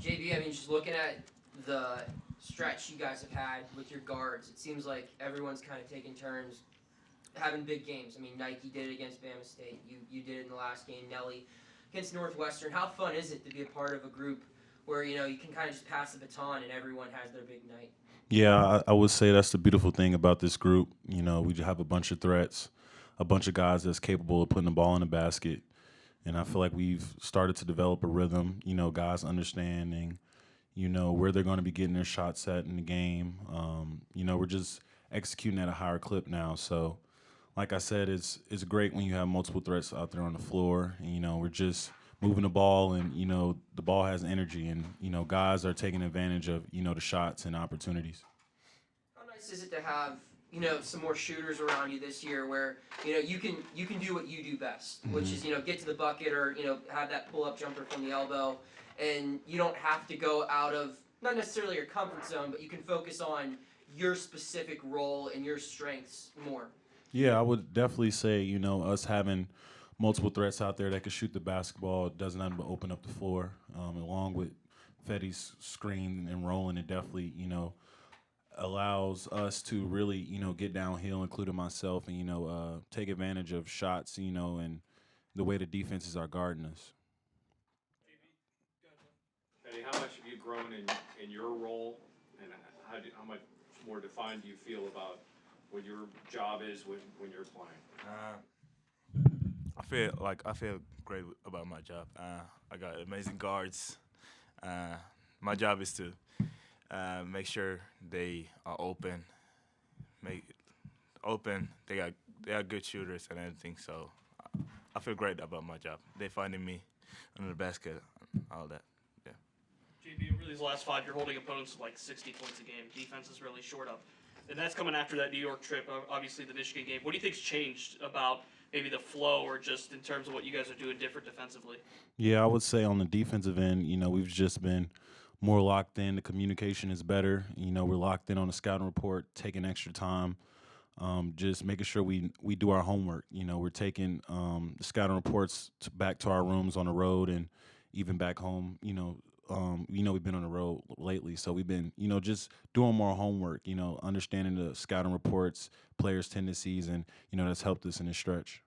JB, I mean, just looking at the stretch you guys have had with your guards, it seems like everyone's kind of taking turns having big games. I mean, Nike did it against Bama State. You did it in the last game, Nelly, against Northwestern. How fun is it to be a part of a group where you can kind of just pass the baton and everyone has their big night? Yeah, I would say that's the beautiful thing about this group. We just have a bunch of threats, a bunch of guys that's capable of putting the ball in the basket. And I feel like we've started to develop a rhythm, guys understanding, where they're going to be getting their shots at in the game. We're just executing at a higher clip now. So, like I said, it's great when you have multiple threats out there on the floor. And, we're just moving the ball, and the ball has energy, and guys are taking advantage of the shots and opportunities. How nice is it to have some more shooters around you this year, where you can do what you do best, which Hmm. is get to the bucket or have that pull up jumper from the elbow, and you don't have to go out of not necessarily your comfort zone, but you can focus on your specific role and your strengths more. Yeah, I would definitely say us having multiple threats out there that can shoot the basketball does nothing but open up the floor, along with Fetty's screen and rolling. It definitely allows us to really, get downhill, including myself, and take advantage of shots, and the way the defenses are guarding us. Eddie, how much have you grown in your role, and how much more defined do you feel about what your job is when you're playing? Uh, I feel great about my job. I got amazing guards. Uh, my job is to make sure they are open, make open. They are good shooters and everything. So I feel great about my job. They finding me under the basket, all that. Yeah. JB, over these last five, you're holding opponents to like 60 points a game. Defense is really short up. And that's coming after that New York trip, obviously the Michigan game. What do you think's changed about maybe the flow or just in terms of what you guys are doing different defensively? Yeah, I would say on the defensive end, we've just been more locked in. The communication is better. We're locked in on the scouting report, taking extra time, just making sure we do our homework. We're taking the scouting reports back to our rooms on the road and even back home. We've been on the road lately, so we've been just doing more homework. Understanding the scouting reports, players' tendencies, and that's helped us in this stretch.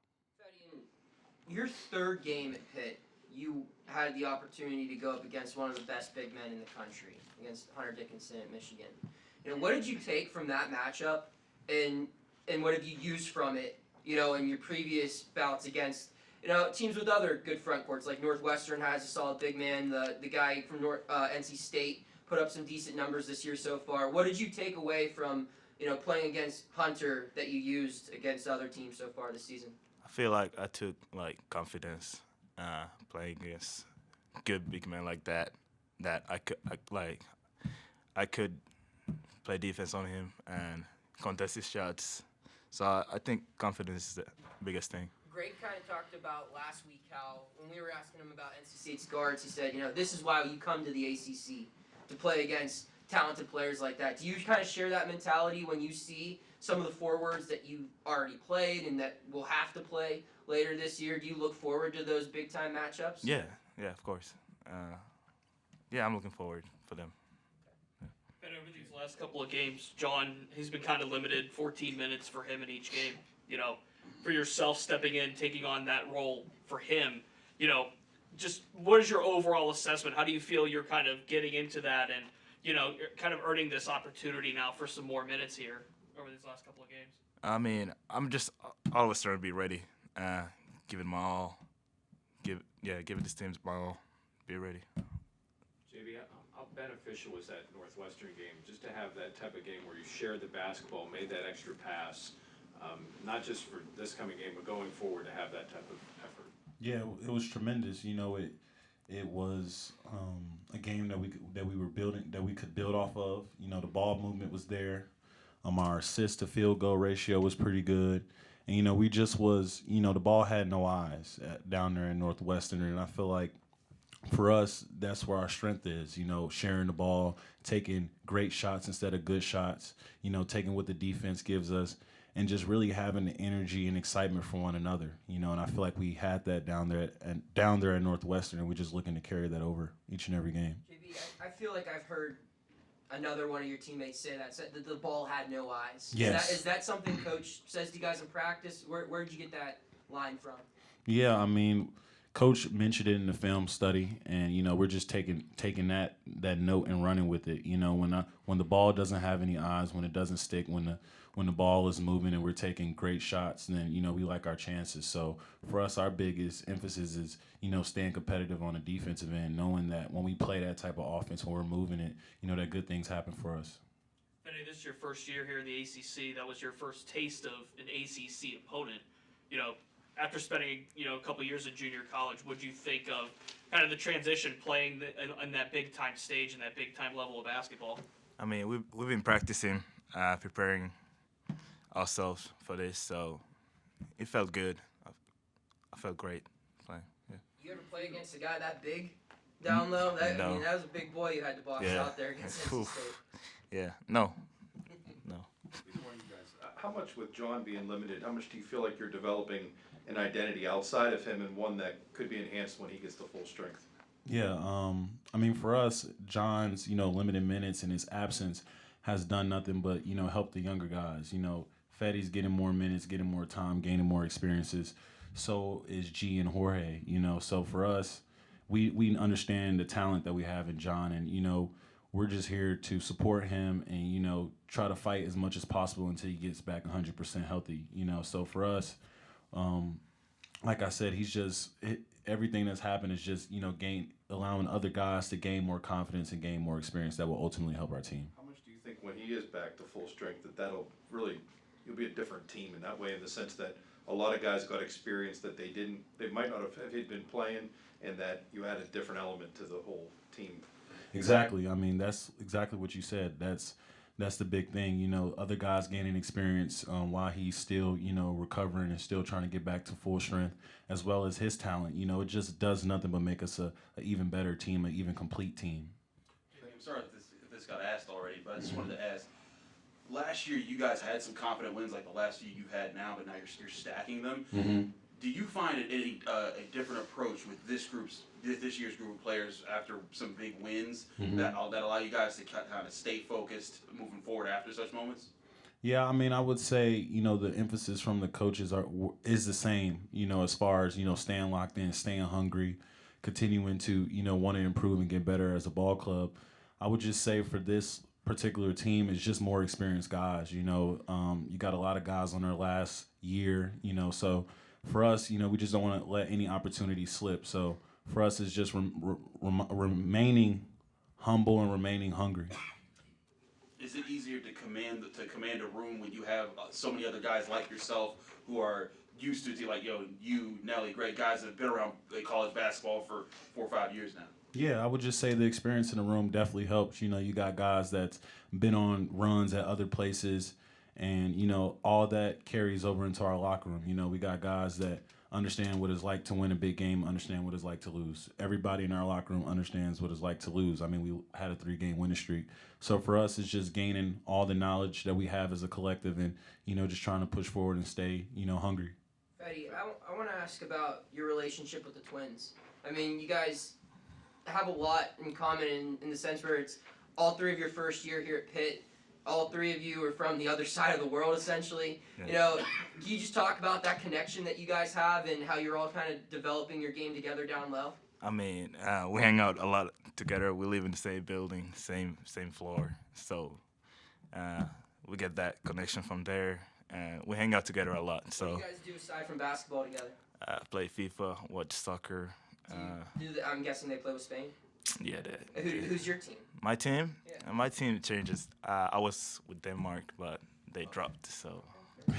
Your third game at Pitt, you had the opportunity to go up against one of the best big men in the country, against Hunter Dickinson at Michigan. What did you take from that matchup, and what have you used from it, in your previous bouts against, teams with other good front courts, like Northwestern has a solid big man. The guy from NC State put up some decent numbers this year so far. What did you take away from, playing against Hunter that you used against other teams so far this season? I feel like I took like confidence playing against good big men like that. That I could play defense on him and contest his shots. So I think confidence is the biggest thing. Greg kind of talked about last week how when we were asking him about NC State's guards, he said, this is why you come to the ACC, to play against talented players like that. Do you kind of share that mentality when you see some of the forwards that you already played and that will have to play later this year? Do you look forward to those big time matchups? Yeah, yeah, of course. Yeah, I'm looking forward for them. And over these last couple of games, John, he's been kind of limited, 14 minutes for him in each game. For yourself stepping in, taking on that role for him, just what is your overall assessment? How do you feel you're kind of getting into that and, you're kind of earning this opportunity now for some more minutes here over these last couple of games? I mean, I'm just always trying to be ready, give it my all, give this team's my all, be ready. JB, how beneficial was that Northwestern game just to have that type of game where you shared the basketball, made that extra pass, not just for this coming game, but going forward to have that type of effort? Yeah, it was tremendous. It was a game that we were building, that we could build off of. The ball movement was there. Our assist to field goal ratio was pretty good, and we just was the ball had no eyes down there in Northwestern, and I feel like for us that's where our strength is. Sharing the ball, taking great shots instead of good shots. Taking what the defense gives us, and just really having the energy and excitement for one another. And I feel like we had that down there at Northwestern, and we're just looking to carry that over each and every game. JB, JB, I feel like I've heard another one of your teammates say that the ball had no eyes. Yes. Is that something Coach says to you guys in practice? Where'd you get that line from? Yeah, I mean, Coach mentioned it in the film study, and we're just taking that note and running with it. When the ball doesn't have any eyes, when it doesn't stick, when the ball is moving and we're taking great shots, then we like our chances. So for us, our biggest emphasis is staying competitive on the defensive end, knowing that when we play that type of offense, when we're moving it, that good things happen for us. Benny, this is your first year here in the ACC. That was your first taste of an ACC opponent. After spending a couple years in junior college, what do you think of kind of the transition playing in that big time stage and that big time level of basketball? I mean, we've been practicing, preparing ourselves for this, so it felt good. I felt great playing. Yeah. You ever play against a guy that big down low? That No. that was a big boy you had to box out there against NC State. Yeah. No. Before you guys, how much with John being limited, how much do you feel like you're developing an identity outside of him and one that could be enhanced when he gets to full strength? Yeah, I mean, for us, John's limited minutes and his absence has done nothing but help the younger guys. Fetty's getting more minutes, getting more time, gaining more experiences. So is G and Jorge. So for us, we understand the talent that we have in John, and we're just here to support him and try to fight as much as possible until he gets back 100% healthy. So for us, like I said, everything that's happened is just allowing other guys to gain more confidence and gain more experience that will ultimately help our team. How much do you think when he is back to full strength that'll really, you'll be a different team in that way, in the sense that a lot of guys got experience that they might not have been playing, and that you add a different element to the whole team? Exactly. I mean, that's exactly what you said. That's the big thing. Other guys gaining experience while he's still, recovering and still trying to get back to full strength, as well as his talent. It just does nothing but make us a even better team, an even complete team. I'm sorry if this got asked already, but I just wanted to ask. Last year, you guys had some confident wins like the last few you've had now, but now you're stacking them. Mm-hmm. Do you find it a different approach with this year's group of players after some big wins that allow you guys to kind of stay focused moving forward after such moments? Yeah, I mean, I would say the emphasis from the coaches is the same. As far as staying locked in, staying hungry, continuing to want to improve and get better as a ball club. I would just say for this particular team, it's just more experienced guys. You got a lot of guys on their last year. So for us, we just don't want to let any opportunity slip. So for us, it's just remaining humble and remaining hungry. Is it easier to command a room when you have so many other guys like yourself who are used to like you, Nelly, great guys that have been around college basketball for 4 or 5 years now? Yeah, I would just say the experience in the room definitely helps. You got guys that's been on runs at other places, and all that carries over into our locker room. We got guys that understand what it's like to win a big game, understand what it's like to lose. Everybody in our locker room understands what it's like to lose. I mean, we had a 3-game winning streak. So for us, it's just gaining all the knowledge that we have as a collective and, just trying to push forward and stay, hungry. Fetty, I want to ask about your relationship with the Twins. I mean, you guys have a lot in common in the sense where it's all three of your first year here at Pitt. All three of you are from the other side of the world, essentially. Yeah. Can you just talk about that connection that you guys have and how you're all kind of developing your game together down low? I mean, we hang out a lot together. We live in the same building, same floor. So we get that connection from there. And we hang out together a lot. So What do you guys do aside from basketball together? play FIFA, watch soccer. I'm guessing they play with Spain? Yeah, Who's your team? my team. Yeah. My team changes. I was with Denmark, but they dropped. So. What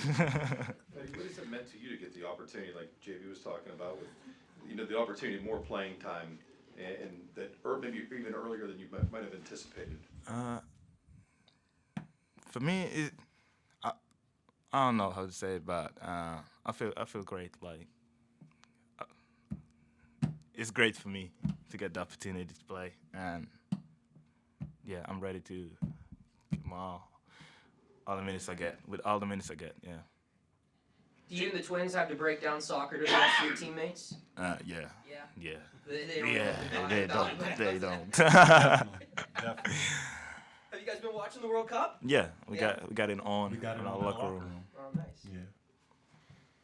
has it meant to you to get the opportunity, like JB was talking about, with the opportunity of more playing time, and that, or maybe even earlier than you might have anticipated? For me, I don't know how to say it, but I feel great. Like it's great for me to get the opportunity to play, and yeah, I'm ready to give my all the minutes I get. With all the minutes I get, yeah. Do you and the twins have to break down soccer to the rest of your teammates? Yeah. Yeah. Yeah. They don't Yeah. know They about don't. it. They don't. Definitely. Have you guys been watching the World Cup? Yeah, we Yeah. got it on. We got it in our on locker room. Oh, nice. Yeah.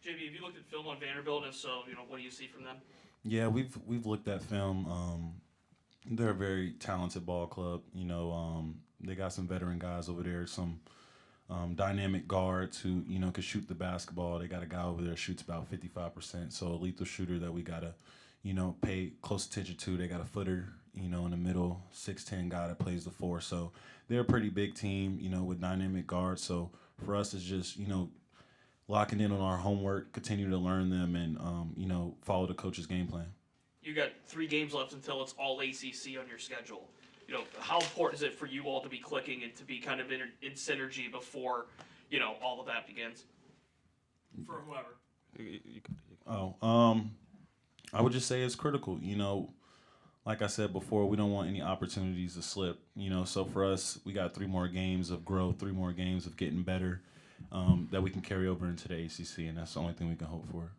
JB, have you looked at film on Vanderbilt? And if so, what do you see from them? Yeah, we've looked at film. They're a very talented ball club. They got some veteran guys over there, some dynamic guards who can shoot the basketball. They got a guy over there who shoots about 55%, so a lethal shooter that we gotta pay close attention to. They got a footer, in the middle, 6'10" guy that plays the 4. So they're a pretty big team, with dynamic guards. So for us, it's just locking in on our homework, continue to learn them, and follow the coach's game plan. You got 3 games left until it's all ACC on your schedule. How important is it for you all to be clicking and to be kind of in synergy before, all of that begins? For whoever. I would just say it's critical. Like I said before, we don't want any opportunities to slip. So for us, we got 3 more games of growth, 3 more games of getting better that we can carry over into the ACC, and that's the only thing we can hope for.